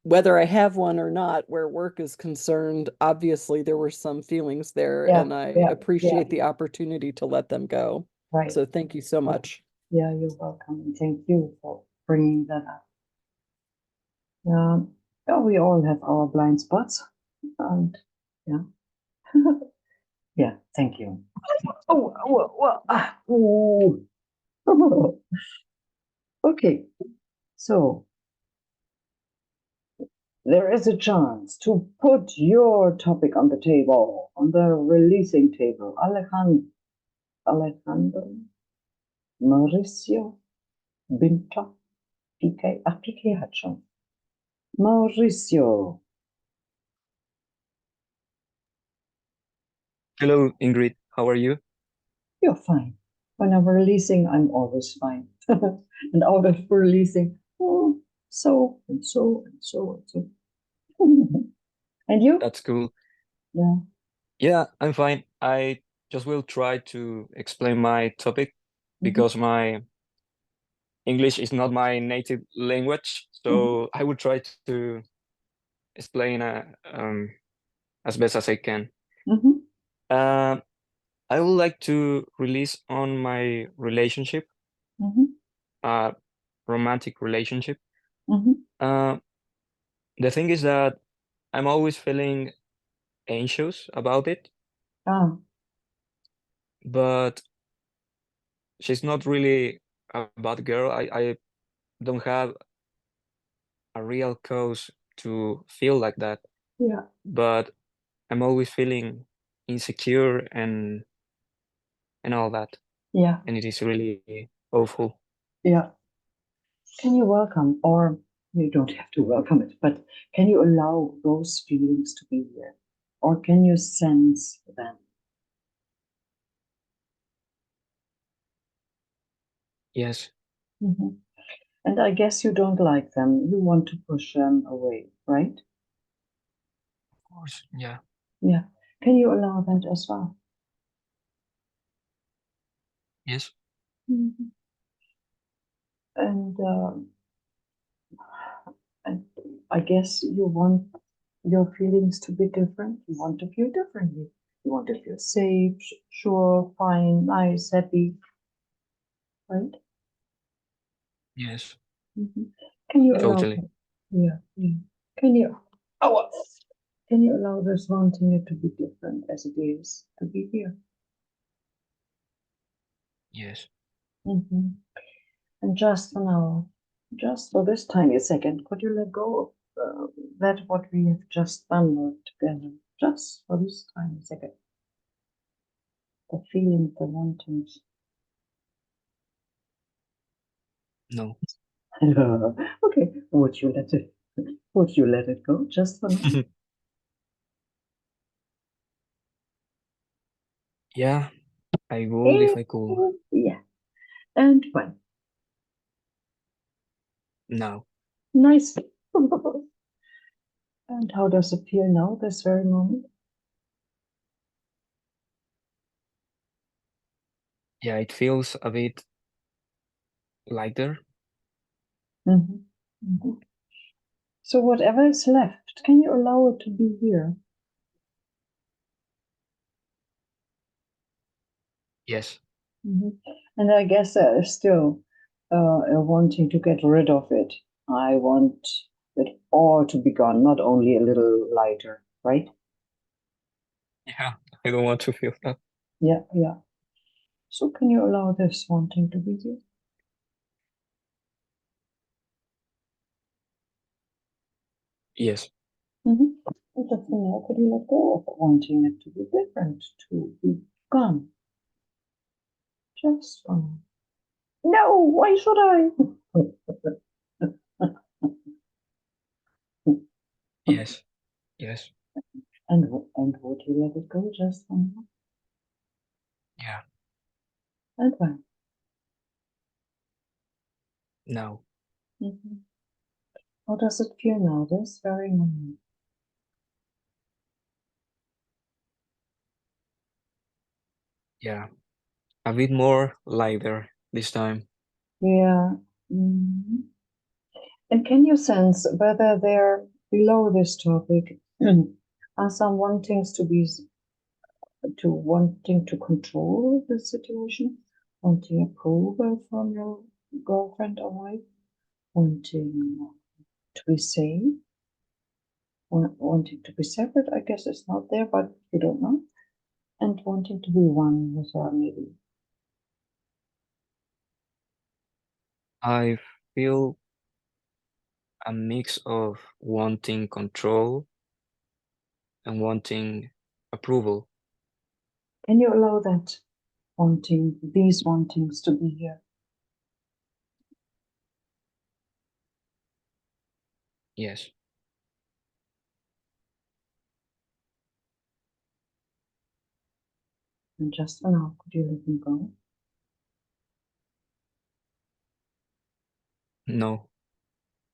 Speaker 6: whether I have one or not, where work is concerned, obviously there were some feelings there,
Speaker 1: Yeah,
Speaker 6: and I
Speaker 1: yeah,
Speaker 6: appreciate the opportunity to let them go.
Speaker 1: right.
Speaker 6: So thank you so much.
Speaker 1: Yeah, you're welcome. And thank you for bringing that up. Yeah, we all have our blind spots. And yeah. Yeah, thank you. Ooh. Okay, so there is a chance to put your topic on the table, on the releasing table. Alejandro, Mauricio, Binta, PK. Ach, PK hat schon. Mauricio.
Speaker 3: Hello, Ingrid. How are you?
Speaker 1: You're fine. When I'm releasing, I'm always fine. And out of releasing, so and so and so and so. And you?
Speaker 3: That's cool.
Speaker 1: Yeah.
Speaker 3: Yeah, I'm fine. I just will try to explain my topic because my English is not my native language. So I will try to explain as best as I can.
Speaker 1: Mm-hmm.
Speaker 3: I would like to release on my relationship,
Speaker 1: Mm-hmm.
Speaker 3: romantic relationship.
Speaker 1: Mm-hmm.
Speaker 3: The thing is that I'm always feeling anxious about it,
Speaker 1: Ah,
Speaker 3: but she's not really a bad girl. I don't have a real cause to feel like that,
Speaker 1: yeah.
Speaker 3: but I'm always feeling insecure and all that,
Speaker 1: Yeah.
Speaker 3: and it is really awful.
Speaker 1: Yeah. Can you welcome, or you don't have to welcome it, but can you allow those feelings to be there? Or can you sense them?
Speaker 3: Yes,
Speaker 1: Mm-hmm. And I guess you don't like them. You want to push them away, right?
Speaker 3: of course. Yeah.
Speaker 1: Yeah. Can you allow that as well?
Speaker 3: Yes.
Speaker 1: Mm-hmm. And I guess you want your feelings to be different. You want to feel differently. You want to feel safe, sure, fine, nice, happy, right?
Speaker 3: Yes.
Speaker 1: Mm-hmm. Can you allow
Speaker 3: Totally.
Speaker 1: that? Yeah, yeah. Can you? Oh, can you allow this wanting it to be different as it is to be here?
Speaker 3: Yes.
Speaker 1: Mm-hmm. And just for now, just for this tiny second, could you let go of that what we have just done together? Just for this tiny second. The feeling, the wantings.
Speaker 3: No.
Speaker 1: Okay, would you let it go just for now?
Speaker 3: Yeah, I would if I could.
Speaker 1: Yeah. And when?
Speaker 3: No.
Speaker 1: Nice. And how does it feel now, this very moment?
Speaker 3: Yeah, it feels a bit lighter.
Speaker 1: Mm-hmm. Mm-hmm. So whatever is left, can you allow it to be here?
Speaker 3: Yes.
Speaker 1: Mm-hmm. And I guess there is still wanting to get rid of it. I want it all to be gone, not only a little lighter, right?
Speaker 3: Yeah, I don't want to feel that.
Speaker 1: Yeah, yeah. So can you allow this wanting to be here?
Speaker 3: Yes.
Speaker 1: Mm-hmm. And just for now, could you let go of wanting it to be different, to be gone? Just for now. No, why should I?
Speaker 3: Yes. Yes.
Speaker 1: And would you let it go just for now?
Speaker 3: Yeah.
Speaker 1: And when?
Speaker 3: No.
Speaker 1: Mm-hmm. How does it feel now, this very moment?
Speaker 3: Yeah. A bit more lighter this time.
Speaker 1: Yeah. Mm-hmm. And can you sense whether there below this topic are some wantings wanting to control the situation, wanting approval from your girlfriend or wife, wanting to be safe, wanting to be separate, I guess it's not there, but you don't know, and wanting to be one with her, maybe.
Speaker 3: I feel a mix of wanting control and wanting approval.
Speaker 1: Can you allow that these wantings to be here?
Speaker 3: Yes.
Speaker 1: And just for now, could you let them go?
Speaker 3: No.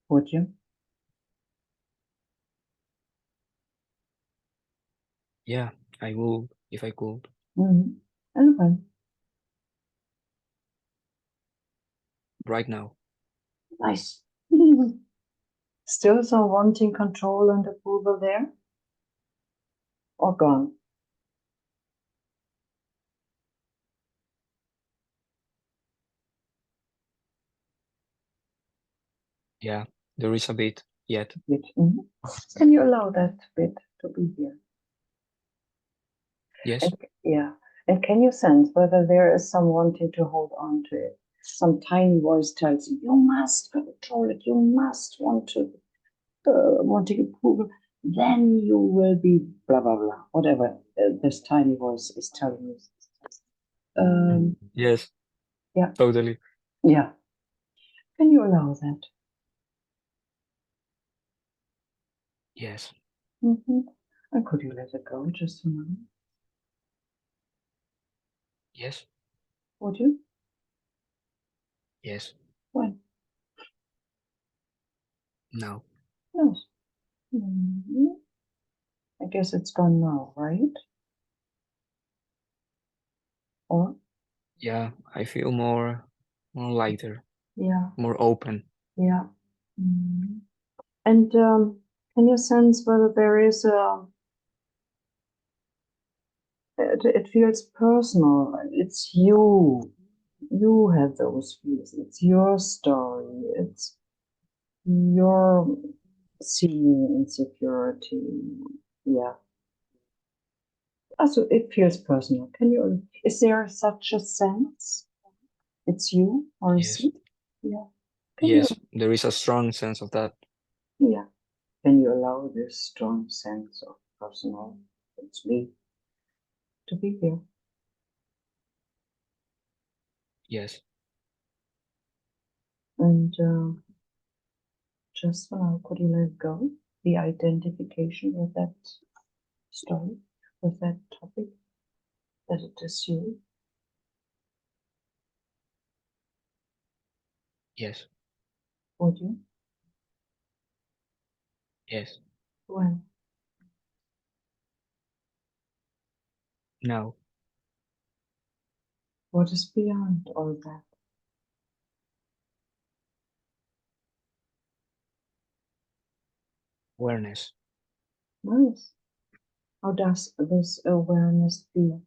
Speaker 1: Would you?
Speaker 3: Yeah, I will if I could.
Speaker 1: Mm-hmm. And when?
Speaker 3: Right now.
Speaker 1: Nice. Still some wanting control and approval there? Or gone?
Speaker 3: Yeah, there is a bit yet.
Speaker 1: Bit. Mm-hmm. Can you allow that bit to be here?
Speaker 3: Yes.
Speaker 1: And, yeah. And can you sense whether there is some wanting to hold on to it? Some tiny voice tells you, you must control it, you must wanting approval, then you will be blah, blah, blah, whatever this tiny voice is telling you.
Speaker 3: Yes.
Speaker 1: Yeah.
Speaker 3: Totally.
Speaker 1: Yeah. Can you allow that?
Speaker 3: Yes.
Speaker 1: Mm-hmm. And could you let it go just a moment?
Speaker 3: Yes.
Speaker 1: Would you?
Speaker 3: Yes.
Speaker 1: When?
Speaker 3: Now.
Speaker 1: No. Mm-hmm. I guess it's gone now, right? Or?
Speaker 3: Yeah, I feel more lighter,
Speaker 1: Yeah.
Speaker 3: more open.
Speaker 1: Yeah. Mm-hmm. And can you sense whether there is it feels personal. It's you. You have those feelings. It's your story. It's your seeing insecurity. Yeah. Also, it feels personal. Is there such a sense? It's you or is
Speaker 3: Yes.
Speaker 1: it? Yeah.
Speaker 3: Yes, there is a strong sense of that.
Speaker 1: Yeah. Can you allow this strong sense of personal, it's me, to be here?
Speaker 3: Yes.
Speaker 1: And just for now, could you let go? The identification with that story, with that topic, that it is you?
Speaker 3: Yes.
Speaker 1: Would you?
Speaker 3: Yes.
Speaker 1: When?
Speaker 3: Now.
Speaker 1: What is beyond all that?
Speaker 3: Awareness.
Speaker 1: Nice. How does this awareness feel?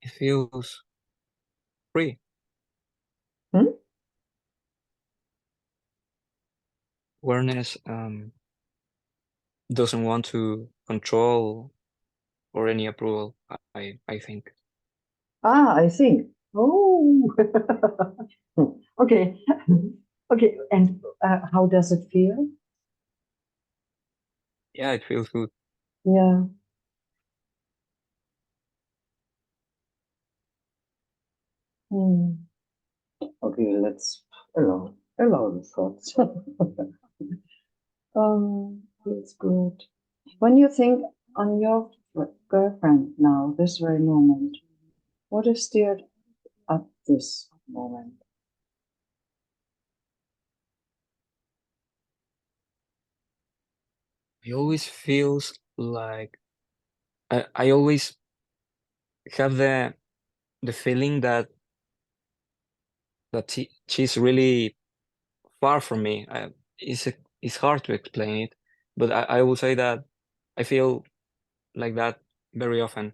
Speaker 3: It feels free.
Speaker 1: Hmm?
Speaker 3: Awareness doesn't want to control or any approval, I think.
Speaker 1: Ah, I think. Oh, okay. Okay, and how does it feel?
Speaker 3: Yeah, it feels good.
Speaker 1: Yeah. Hmm. Okay, let's allow the thoughts. Feels good. When you think on your girlfriend now, this very moment, what is stirred up this moment?
Speaker 3: It always feels like I always have the feeling that that she's really far from me. It's hard to explain it, but I will say that I feel like that very often.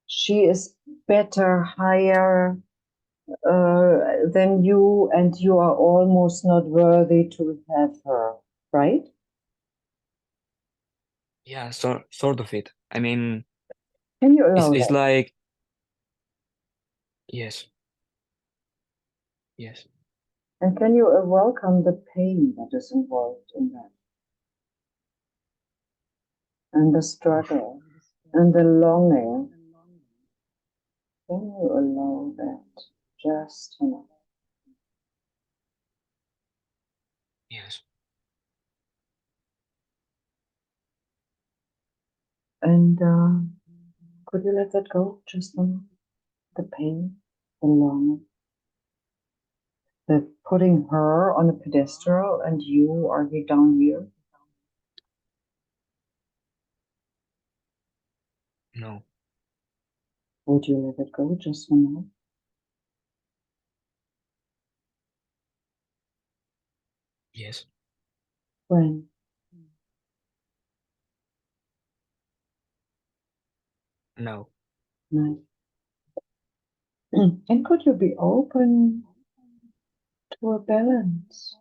Speaker 1: She is better, higher than you, and you are almost not worthy to have her, right?
Speaker 3: Yeah, sort of it. I mean,
Speaker 1: Can you allow
Speaker 3: it's
Speaker 1: that?
Speaker 3: like yes, yes,
Speaker 1: And can you welcome the pain that is involved in that? And the struggle and the longing. Can you allow that just enough?
Speaker 3: yes,
Speaker 1: And could you let that go just a minute? The pain, the longing, the putting her on a pedestal and you are down here.
Speaker 3: no,
Speaker 1: Would you let it go just for now?
Speaker 3: yes,
Speaker 1: When?
Speaker 3: no,
Speaker 1: Nice. And could you be open to a balance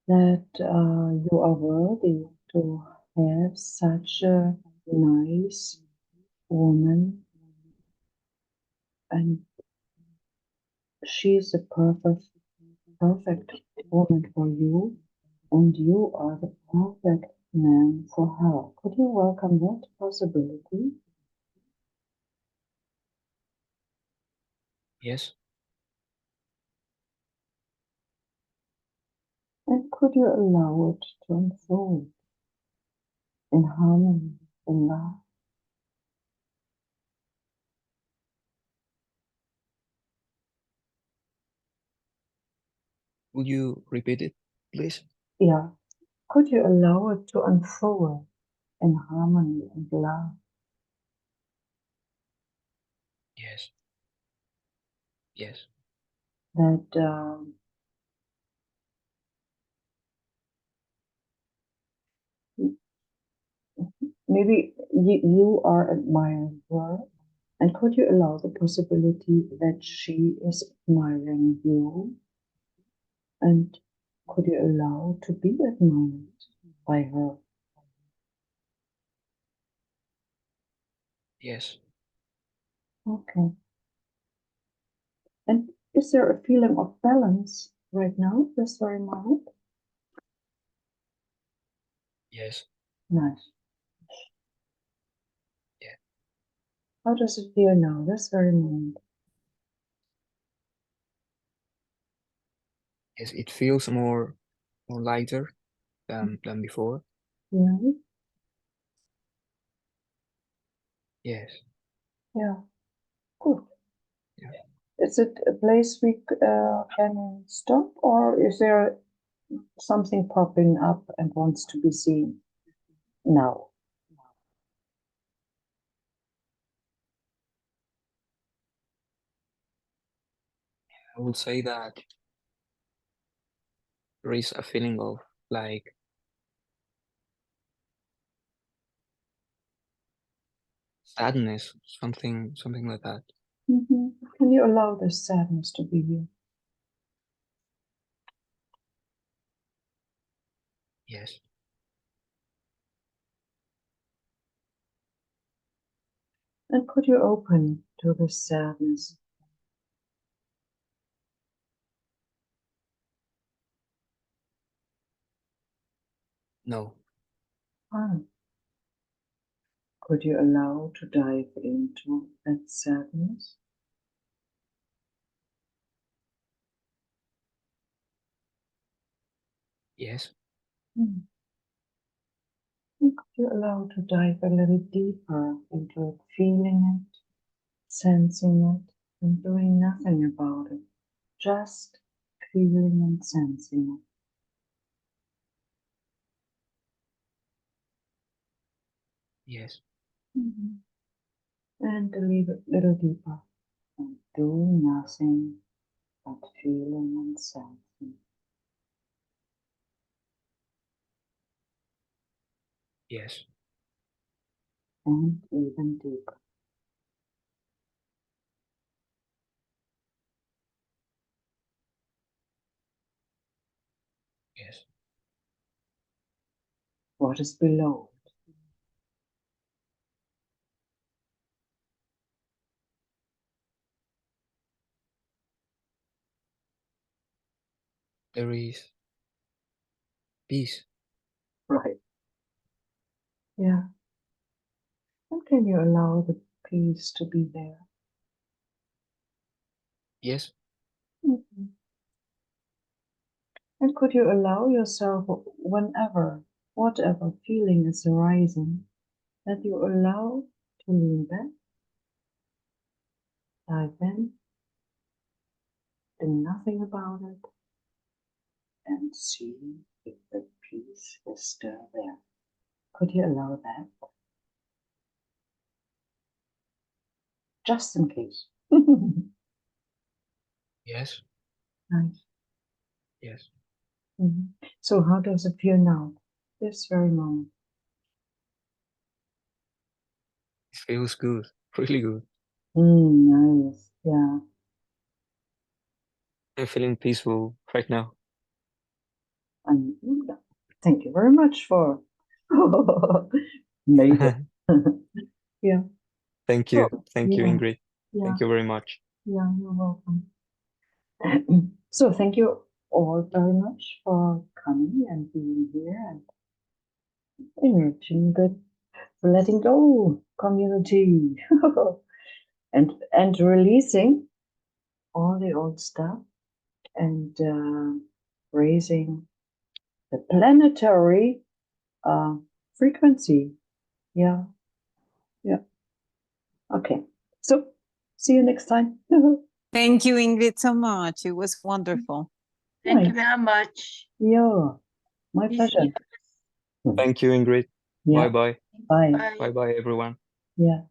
Speaker 1: that you are worthy to have such a nice woman, and she is the perfect woman for you, and you are the perfect man for her. Could you welcome that possibility?
Speaker 3: yes,
Speaker 1: And could you allow it to unfold in harmony, in love?
Speaker 3: Would you repeat it, please?
Speaker 1: Yeah. Could you allow it to unfold in harmony and love?
Speaker 3: Yes, yes,
Speaker 1: That maybe you are admiring her, and could you allow the possibility that she is admiring you? And could you allow to be admired by her?
Speaker 3: yes,
Speaker 1: Okay. And is there a feeling of balance right now, this very moment?
Speaker 3: yes,
Speaker 1: Nice.
Speaker 3: yeah,
Speaker 1: How does it feel now, this very moment?
Speaker 3: yes. It feels more lighter than before.
Speaker 1: Yeah.
Speaker 3: Yes,
Speaker 1: Yeah. Good.
Speaker 3: yeah.
Speaker 1: Is it a place we can stop, or is there something popping up and wants to be seen now?
Speaker 3: I would say that there is a feeling of like sadness, something like that.
Speaker 1: Can you allow this sadness to be here?
Speaker 3: Yes,
Speaker 1: And could you open to this sadness?
Speaker 3: no,
Speaker 1: Ah. Could you allow to dive into that sadness?
Speaker 3: yes,
Speaker 1: And could you allow to dive a little deeper into it, feeling it, sensing it, and doing nothing about it, just feeling and sensing
Speaker 3: yes,
Speaker 1: it. And a little deeper. and do nothing but feeling and sensing.
Speaker 3: Yes.
Speaker 1: And even deeper.
Speaker 3: Yes.
Speaker 1: What is below it?
Speaker 3: There is peace.
Speaker 1: Right. Yeah. And can you allow the peace to be there?
Speaker 3: Yes.
Speaker 1: Mhm. And could you allow yourself, whenever, whatever feeling is arising, that you allow to lean back, dive in, do nothing about it, and see if the peace is still there. Could you allow that? Just in case.
Speaker 3: Yes.
Speaker 1: Nice.
Speaker 3: Yes.
Speaker 1: Mhm. So how does it feel now, this very moment?
Speaker 3: It feels good. Really good.
Speaker 1: Nice. Yeah.
Speaker 3: I'm feeling peaceful right now.
Speaker 1: And thank you very much for maybe. Yeah.
Speaker 3: Thank you.
Speaker 1: So,
Speaker 3: Thank you,
Speaker 1: yeah,
Speaker 3: Ingrid.
Speaker 1: yeah,
Speaker 3: Thank you very much.
Speaker 1: yeah, you're welcome. So thank you all very much for coming and being here and enriching the letting go community and releasing all the old stuff and raising the planetary frequency. Yeah, yeah. Okay. So see you next time.
Speaker 7: Thank you, Ingrid, so much. It was wonderful.
Speaker 4: Thank you
Speaker 1: Nice.
Speaker 4: very much.
Speaker 1: Yeah, my
Speaker 4: Peace
Speaker 1: pleasure.
Speaker 3: Thank you, Ingrid.
Speaker 1: Yeah.
Speaker 3: Bye-bye.
Speaker 1: Bye.
Speaker 4: Bye.
Speaker 3: Bye-bye, everyone.
Speaker 1: Yeah.